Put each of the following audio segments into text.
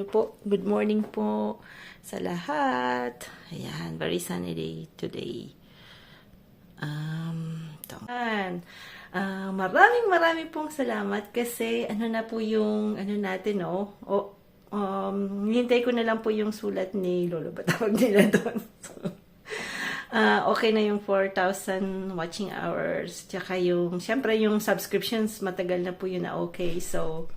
po. Good morning po sa lahat. Ayan, very sunny day today. Maraming pong salamat kasi ano na po yung ano natin, no? Hintay ko na lang po yung sulat ni Lolo. Ba tawag nila doon? Okay na yung 4,000 watching hours. Tsaka yung, syempre yung subscriptions, matagal na po yun na okay. So,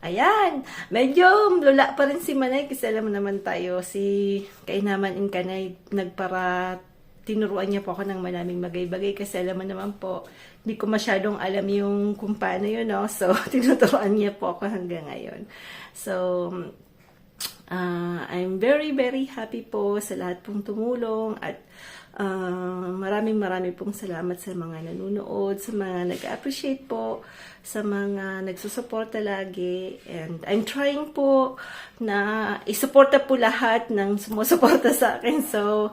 ayan. Medyo lula pa rin si Manay kasi alam naman tayo, si Kainaman in Kanay tinuruan niya po ako ng maraming bagay-bagay kasi alam mo naman po, hindi ko masyadong alam yung kung paano yun, no? So, tinuturuan niya po ako hanggang ngayon. So, I'm very happy po sa lahat pong tumulong at maraming pong salamat sa mga nanonood, sa mga nag-appreciate po, sa mga nagsusuporta lagi, and I'm trying po na isuporta po lahat ng sumusuporta sa akin. So,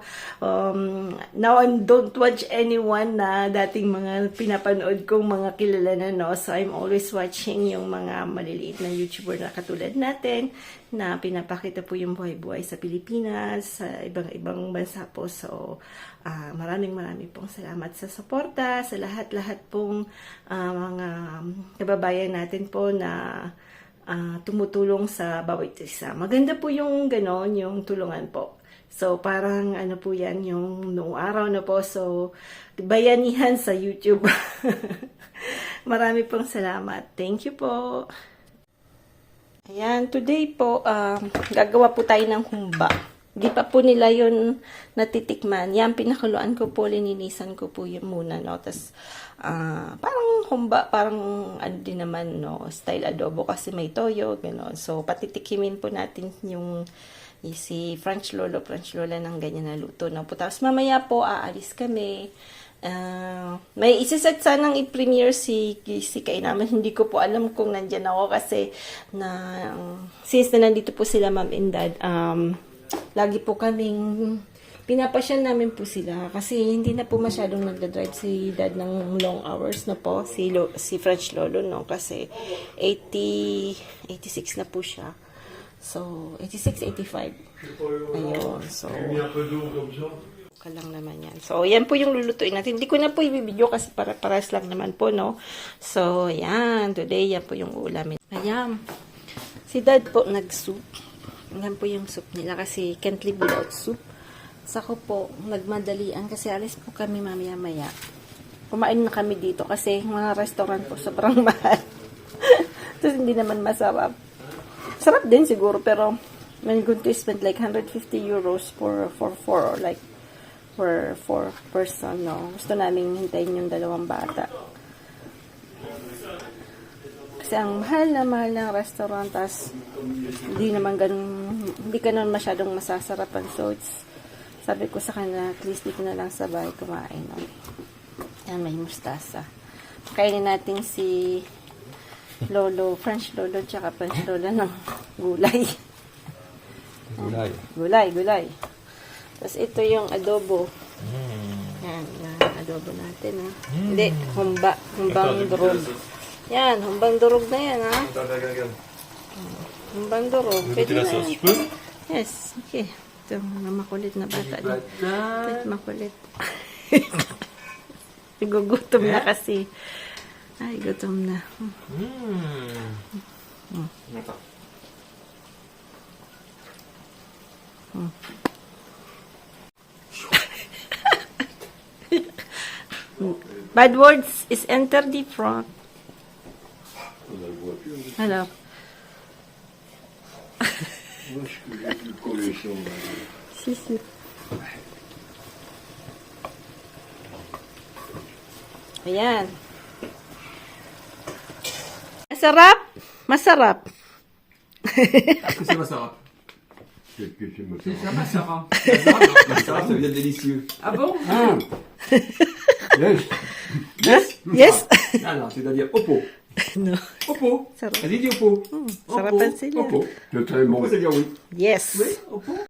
now I don't watch anyone na dating mga pinapanood kong mga kilala na, no? So, I'm always watching yung mga maliliit na YouTuber na katulad natin, na pinapakita po yung buhay-buhay sa Pilipinas, sa ibang bansa po. So, maraming pong salamat sa suporta, sa lahat pong mga kababayan natin po na tumutulong sa bawat isa. Maganda po yung ganon, yung tulungan po. So, parang ano po yan, yung noong araw na po. So, bayanihan sa YouTube. Marami pong salamat. Thank you po. Ayan, today po, gagawa po tayo ng humba. Di pa po nila yun natitikman. Yan, pinakuluan ko po, lininisan ko po yun muna, no? Tapos, parang humba, parang ano din naman, no? Style adobo kasi may toyo, gano'n. So, patitikimin po natin yung si French Lola ng ganyan na luto, no? Tapos, mamaya po, aalis kami. May isiset sanang i-premiere si Kainaman. Hindi ko po alam kung nandyan ako kasi since na nandito po sila mom and dad, lagi po kaming pinapasyan namin po sila kasi hindi na po masyadong nagdadrive si dad ng long hours na po, si French Lolo, no? Kasi 86 na po siya. So, 86, 85. Ayun, so lang naman yan. So, yan po yung lulutuin natin. Hindi ko na po i-video kasi paras lang naman po, no? So, yan. Today, yan po yung ulamin. Ayan. Si dad po nag-soup. Yan po yung soup nila kasi can't live without soup. Sako po, nagmadalian kasi alis po kami mamaya-maya. Kumain na kami dito kasi mga restaurant po sobrang mahal. Tapos hindi naman masarap. Sarap din siguro pero I'm going to spend like 150 euros for 4 or like for 4 person, no? Gusto namin hintayin yung dalawang bata. Kasi ang mahal ng restaurant, tas hindi ka naman masyadong masasarapan. So, sabi ko sa kanila, at least dito na lang sa bahay kumain, no? Yan, may mustasa. Kainin natin si French Lolo, tsaka French Lola ng gulay. Gulay. Tapos ito yung adobo. Yan, adobo natin, ha. Hindi, humbang durog. Yan, humbang durog na yan, ha. Humbang durog. Pwede na yan. Yes, okay. Ito, mga makulit na bata din. Ito, makulit. Gugutom na kasi. Ay, gutom na. Bad words is enter the front. Hello. Sisi. Ayan. Masarap. C'est masarap. C'est masarap. Masarap, ça veut dire délicieux. Ah bon? Yes. Ah non, c'est-à-dire oppo. No. Oppo. Sarap. Vas-y, dis oppo. Sarapan sila. Oppo. C'est très bon. Oppo, c'est dire oui. Yes. Oui, oppo.